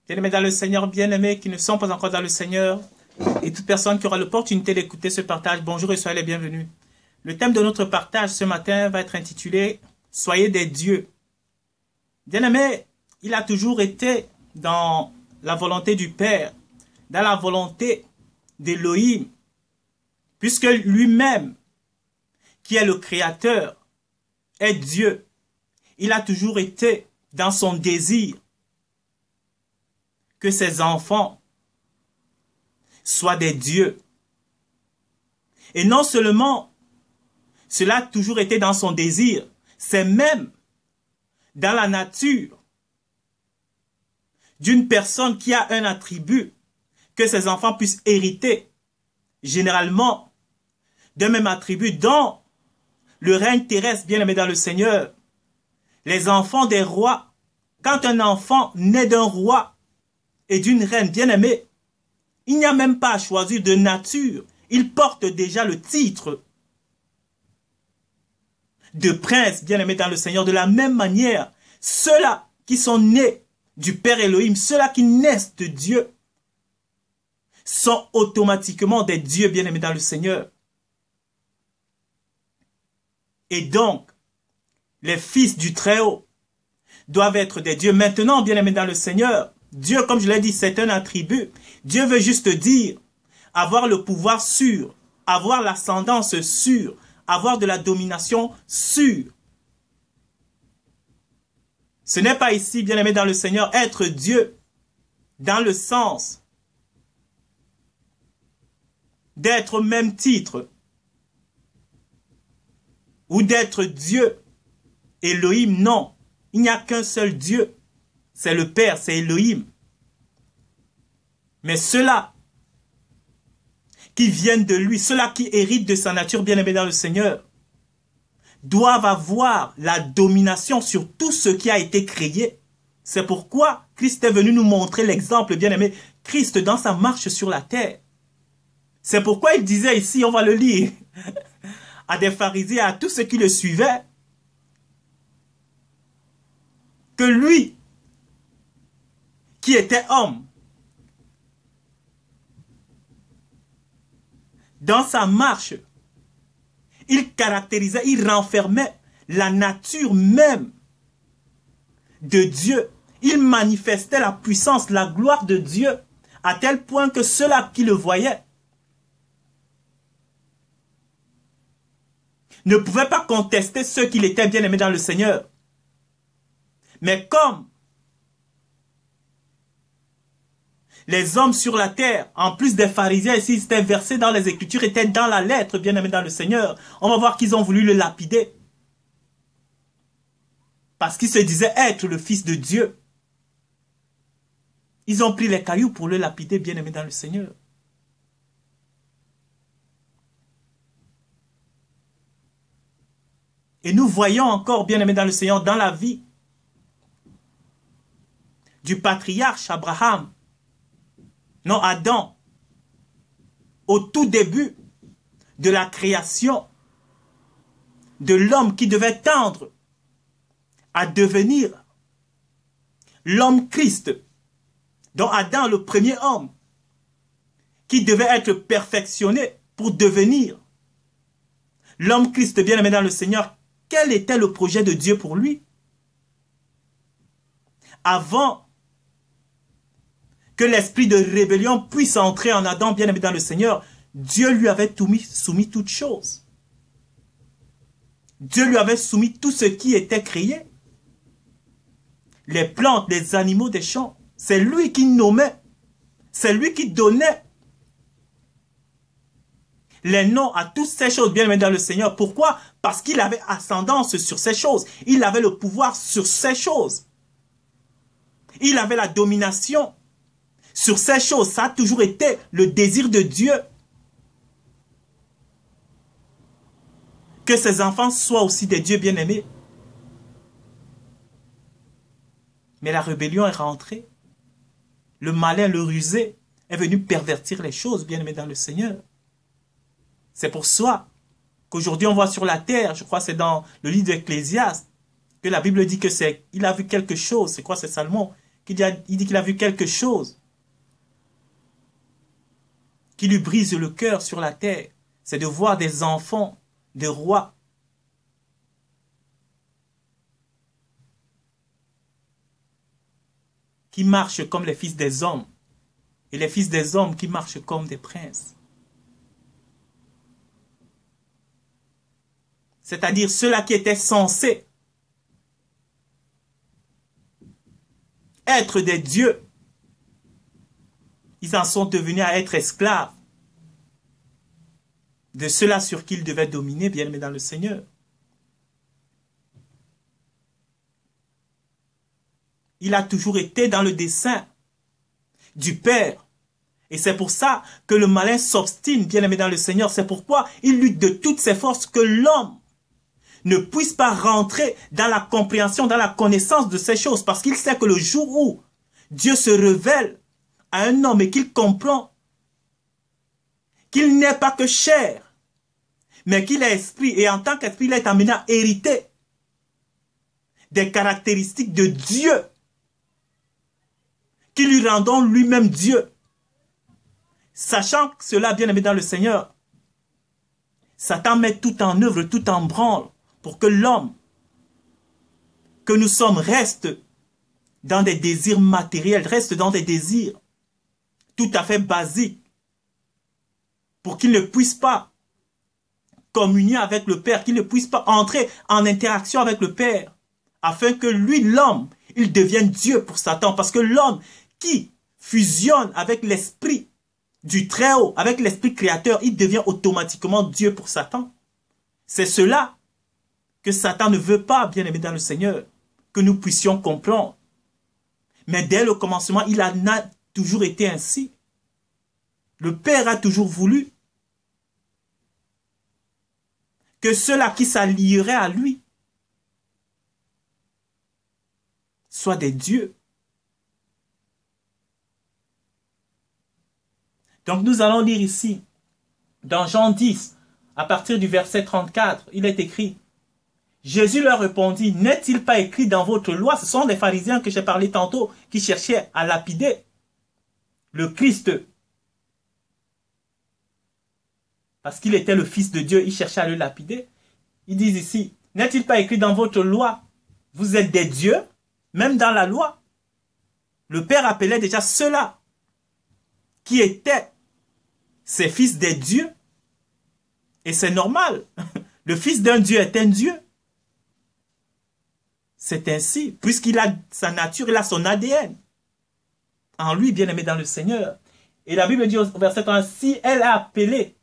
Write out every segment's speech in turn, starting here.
Bien-aimés dans le Seigneur, bien-aimés qui ne sont pas encore dans le Seigneur, et toute personne qui aura l'opportunité d'écouter ce partage, bonjour et soyez les bienvenus. Le thème de notre partage ce matin va être intitulé « Soyez des dieux ». Bien-aimé, il a toujours été dans la volonté du Père, dans la volonté d'Élohim, puisque lui-même, qui est le Créateur, est Dieu. Il a toujours été dans son désir que ses enfants soient des dieux. Et non seulement cela a toujours été dans son désir, c'est même dans la nature d'une personne qui a un attribut que ses enfants puissent hériter, généralement d'un même attribut dont le règne terrestre, bien aimé dans le Seigneur. Les enfants des rois, quand un enfant naît d'un roi et d'une reine bien-aimée, il n'y a même pas à choisir de nature. Il porte déjà le titre de prince, bien-aimé dans le Seigneur. De la même manière, ceux-là qui sont nés du Père Elohim, ceux-là qui naissent de Dieu, sont automatiquement des dieux, bien-aimés dans le Seigneur. Et donc, les fils du Très-Haut doivent être des dieux. Maintenant, bien-aimés dans le Seigneur, Dieu, comme je l'ai dit, c'est un attribut. Dieu veut juste dire avoir le pouvoir sûr, avoir l'ascendance sûre, avoir de la domination sûre. Ce n'est pas ici, bien-aimé dans le Seigneur, être Dieu dans le sens d'être au même titre ou d'être Dieu. Elohim, non. Il n'y a qu'un seul Dieu. C'est le Père, c'est Elohim. Mais ceux-là qui viennent de lui, ceux-là qui héritent de sa nature bien-aimée dans le Seigneur, doivent avoir la domination sur tout ce qui a été créé. C'est pourquoi Christ est venu nous montrer l'exemple, bien-aimé. Christ dans sa marche sur la terre. C'est pourquoi il disait ici, on va le lire, à des pharisiens, à tous ceux qui le suivaient, que lui, qui était homme, dans sa marche, il caractérisait, il renfermait la nature même de Dieu. Il manifestait la puissance, la gloire de Dieu, à tel point que ceux-là qui le voyaient ne pouvaient pas contester ceux qui l'étaient bien aimés dans le Seigneur. Mais comme les hommes sur la terre, en plus des pharisiens ici, étaient versés dans les Écritures, étaient dans la lettre, bien aimés dans le Seigneur, on va voir qu'ils ont voulu le lapider. Parce qu'il se disait être le Fils de Dieu. Ils ont pris les cailloux pour le lapider, bien aimé dans le Seigneur. Et nous voyons encore, bien aimé dans le Seigneur, dans la vie du patriarche Abraham, non Adam, au tout début de la création de l'homme qui devait tendre à devenir l'homme Christ, dont Adam, le premier homme, qui devait être perfectionné pour devenir l'homme Christ bien-aimé dans le Seigneur. Quel était le projet de Dieu pour lui? Avant que l'esprit de rébellion puisse entrer en Adam bien-aimé dans le Seigneur, Dieu lui avait soumis toutes choses. Dieu lui avait soumis tout ce qui était créé. Les plantes, les animaux des champs. C'est lui qui nommait. C'est lui qui donnait les noms à toutes ces choses bien aimées dans le Seigneur. Pourquoi? Parce qu'il avait ascendance sur ces choses. Il avait le pouvoir sur ces choses. Il avait la domination sur ces choses. Ça a toujours été le désir de Dieu. Que ses enfants soient aussi des dieux bien-aimés. Mais la rébellion est rentrée. Le malin, le rusé, est venu pervertir les choses bien-aimées dans le Seigneur. C'est pour ça qu'aujourd'hui on voit sur la terre, je crois que c'est dans le livre d'Ecclésiaste, que la Bible dit que il a vu quelque chose, c'est quoi, c'est Salomon, il dit qu'il a vu quelque chose qui lui brise le cœur sur la terre. C'est de voir des enfants de rois qui marchent comme les fils des hommes et les fils des hommes qui marchent comme des princes. C'est-à-dire ceux-là qui étaient censés être des dieux, ils en sont devenus à être esclaves de ceux-là sur qui ils devaient dominer, bien aimés dans le Seigneur. Il a toujours été dans le dessein du Père. Et c'est pour ça que le malin s'obstine, bien aimé dans le Seigneur. C'est pourquoi il lutte de toutes ses forces que l'homme ne puisse pas rentrer dans la compréhension, dans la connaissance de ces choses. Parce qu'il sait que le jour où Dieu se révèle à un homme et qu'il comprend qu'il n'est pas que chair, mais qu'il est esprit. Et en tant qu'esprit, il est amené à hériter des caractéristiques de Dieu qui lui rendront lui-même Dieu. Sachant cela, bien aimé dans le Seigneur, Satan met tout en œuvre, tout en branle, pour que l'homme que nous sommes reste dans des désirs matériels, reste dans des désirs tout à fait basiques, pour qu'il ne puisse pas communier avec le Père, qu'il ne puisse pas entrer en interaction avec le Père, afin que lui, l'homme, il devienne Dieu pour Satan. Parce que l'homme qui fusionne avec l'esprit du Très-Haut, avec l'esprit créateur, il devient automatiquement Dieu pour Satan. C'est cela que Satan ne veut pas, bien aimé dans le Seigneur, que nous puissions comprendre. Mais dès le commencement, il en a toujours été ainsi. Le Père a toujours voulu que ceux-là qui s'allieraient à lui soient des dieux. Donc nous allons lire ici, dans Jean 10, à partir du verset 34, il est écrit: Jésus leur répondit, n'est-il pas écrit dans votre loi? Ce sont les pharisiens que j'ai parlé tantôt, qui cherchaient à lapider le Christ. Parce qu'il était le Fils de Dieu, ils cherchaient à le lapider. Ils disent ici, n'est-il pas écrit dans votre loi? Vous êtes des dieux, même dans la loi. Le Père appelait déjà ceux-là qui étaient ses fils des dieux. Et c'est normal. Le fils d'un Dieu est un Dieu. C'est ainsi, puisqu'il a sa nature, il a son ADN. En lui, bien aimé dans le Seigneur. Et la Bible dit au verset 1, si elle a appelé,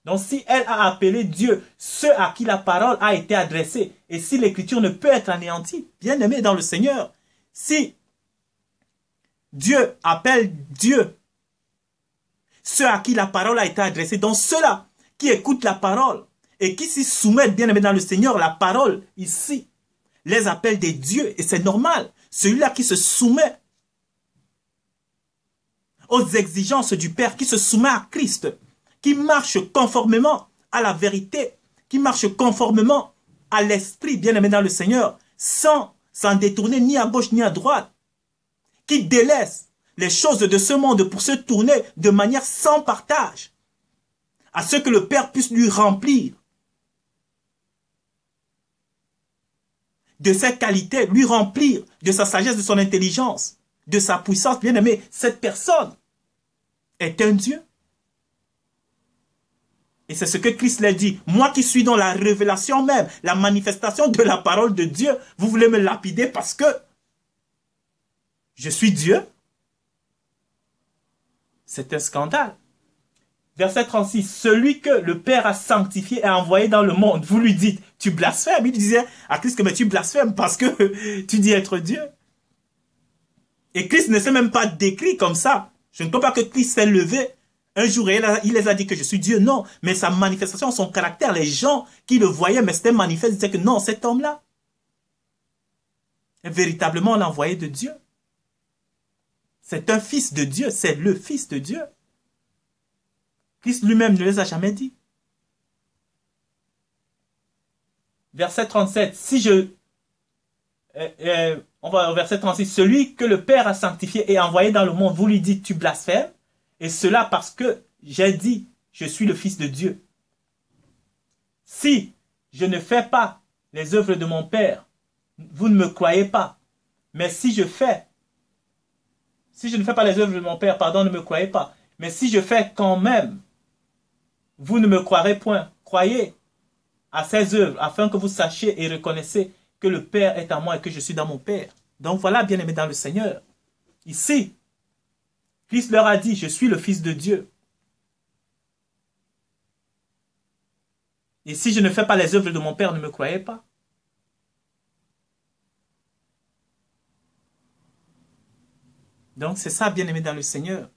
donc si elle a appelé Dieu, ceux à qui la parole a été adressée, et si l'écriture ne peut être anéantie, bien aimé dans le Seigneur, si Dieu appelle Dieu, ceux à qui la parole a été adressée, donc ceux-là qui écoutent la parole et qui s'y soumettent, bien aimé dans le Seigneur, la parole ici les appelle des dieux, et c'est normal. Celui-là qui se soumet aux exigences du Père, qui se soumet à Christ, qui marche conformément à la vérité, qui marche conformément à l'esprit, bien aimé dans le Seigneur, sans s'en détourner ni à gauche ni à droite, qui délaisse les choses de ce monde pour se tourner de manière sans partage, à ce que le Père puisse lui remplir de ses qualités, lui remplir de sa sagesse, de son intelligence, de sa puissance. Bien aimé, cette personne est un Dieu. Et c'est ce que Christ l'a dit. Moi qui suis dans la révélation même, la manifestation de la parole de Dieu, vous voulez me lapider parce que je suis Dieu? C'est un scandale. Verset 36, celui que le Père a sanctifié et envoyé dans le monde, vous lui dites, tu blasphèmes. Il disait à Christ que mais tu blasphèmes parce que tu dis être Dieu. Et Christ ne s'est même pas décrit comme ça. Je ne crois pas que Christ s'est levé un jour et il les a dit que je suis Dieu. Non, mais sa manifestation, son caractère, les gens qui le voyaient, mais c'était manifeste, disaient que non, cet homme-là est véritablement l'envoyé de Dieu. C'est un fils de Dieu, c'est le fils de Dieu. Christ lui-même ne les a jamais dit. Verset 37, si je on va au verset 36, celui que le Père a sanctifié et envoyé dans le monde, vous lui dites, tu blasphèmes, et cela parce que j'ai dit, je suis le Fils de Dieu. Si je ne fais pas les œuvres de mon Père, vous ne me croyez pas. Mais si je ne fais pas les œuvres de mon Père, pardon, ne me croyez pas. Mais si je fais quand même, vous ne me croirez point. Croyez à ces œuvres, afin que vous sachiez et reconnaissiez que le Père est en moi et que je suis dans mon Père. Donc voilà, bien-aimés dans le Seigneur. Ici, Christ leur a dit, je suis le Fils de Dieu. Et si je ne fais pas les œuvres de mon Père, ne me croyez pas. Donc c'est ça, bien-aimés dans le Seigneur.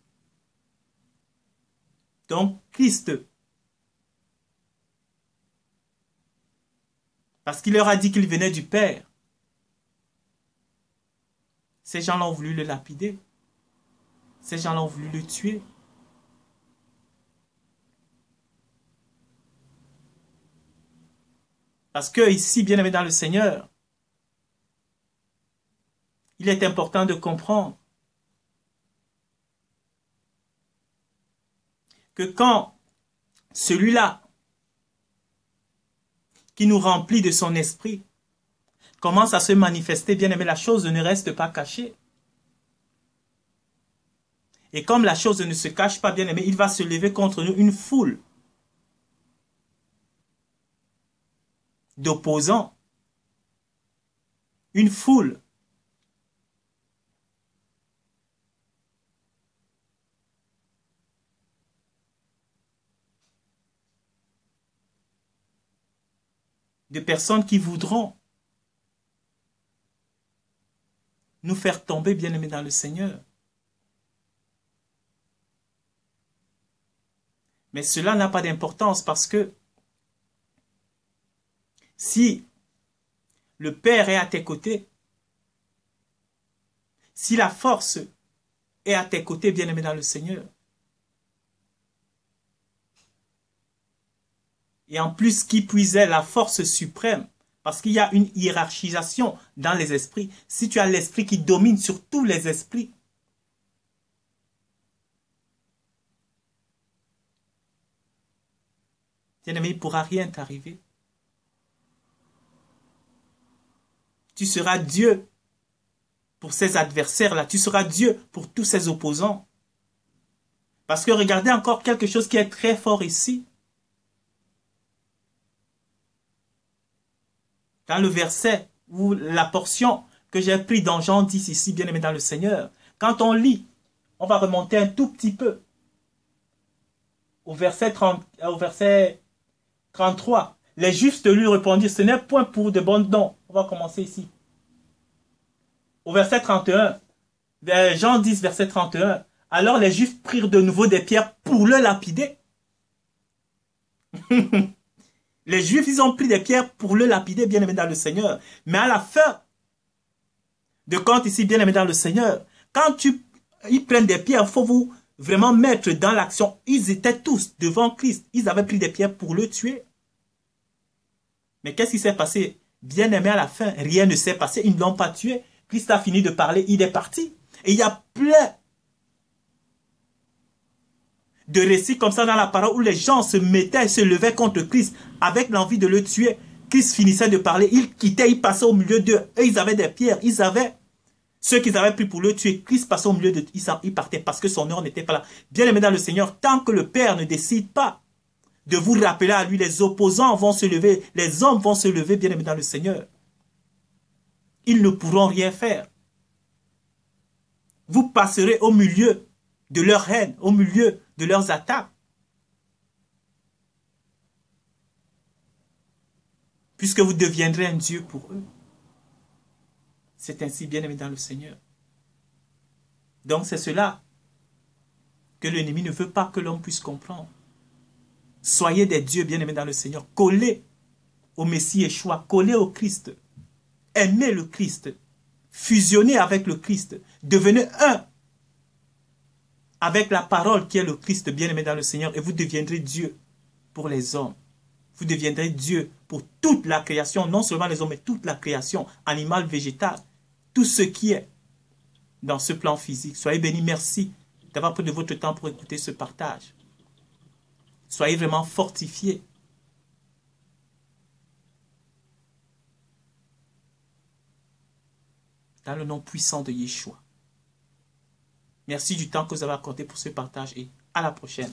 Donc Christ, parce qu'il leur a dit qu'il venait du Père, ces gens-là ont voulu le lapider. Ces gens-là ont voulu le tuer. Parce que ici, bien-aimés dans le Seigneur, il est important de comprendre que quand celui-là qui nous remplit de son esprit commence à se manifester, bien-aimé, la chose ne reste pas cachée. Et comme la chose ne se cache pas, bien-aimé, il va se lever contre nous une foule d'opposants, une foule de personnes qui voudront nous faire tomber, bien-aimés dans le Seigneur. Mais cela n'a pas d'importance parce que si le Père est à tes côtés, si la force est à tes côtés, bien-aimés dans le Seigneur, et en plus qui puisait la force suprême, parce qu'il y a une hiérarchisation dans les esprits. Si tu as l'esprit qui domine sur tous les esprits, bien-aimé, il ne pourra rien t'arriver. Tu seras Dieu pour ces adversaires-là. Tu seras Dieu pour tous ces opposants. Parce que regardez encore quelque chose qui est très fort ici. Dans le verset ou la portion que j'ai pris dans Jean 10 ici, bien-aimé dans le Seigneur, quand on lit, on va remonter un tout petit peu au verset 33. Les justes lui répondirent, ce n'est point pour de bons dons. On va commencer ici. Au verset 31, Jean 10, verset 31, alors les Juifs prirent de nouveau des pierres pour le lapider. Les Juifs, ils ont pris des pierres pour le lapider, bien-aimé dans le Seigneur. Mais à la fin de compte ici, bien-aimé dans le Seigneur, quand ils prennent des pierres, il faut vous vraiment mettre dans l'action. Ils étaient tous devant Christ. Ils avaient pris des pierres pour le tuer. Mais qu'est-ce qui s'est passé? Bien-aimé, à la fin, rien ne s'est passé. Ils ne l'ont pas tué. Christ a fini de parler, il est parti. Et il y a plein de récits comme ça dans la parole où les gens se mettaient et se levaient contre Christ avec l'envie de le tuer. Christ finissait de parler, il quittait, il passait au milieu d'eux. Eux, ils avaient des pierres, ils avaient ceux qu'ils avaient pris pour le tuer. Christ passait au milieu d'eux, il partait parce que son heure n'était pas là. Bien-aimé dans le Seigneur, tant que le Père ne décide pas de vous rappeler à lui, les opposants vont se lever, les hommes vont se lever, bien-aimé dans le Seigneur. Ils ne pourront rien faire. Vous passerez au milieu de leur haine, au milieu de leurs attaques. Puisque vous deviendrez un Dieu pour eux. C'est ainsi, bien-aimé dans le Seigneur. Donc c'est cela que l'ennemi ne veut pas que l'homme puisse comprendre. Soyez des dieux, bien-aimés dans le Seigneur. Collez au Messie Yeshua, collez au Christ. Aimez le Christ. Fusionnez avec le Christ. Devenez un avec la parole qui est le Christ, bien-aimé dans le Seigneur, et vous deviendrez Dieu pour les hommes. Vous deviendrez Dieu pour toute la création, non seulement les hommes, mais toute la création, animal, végétal, tout ce qui est dans ce plan physique. Soyez bénis, merci d'avoir pris de votre temps pour écouter ce partage. Soyez vraiment fortifiés. Dans le nom puissant de Yeshua. Merci du temps que vous avez accordé pour ce partage et à la prochaine.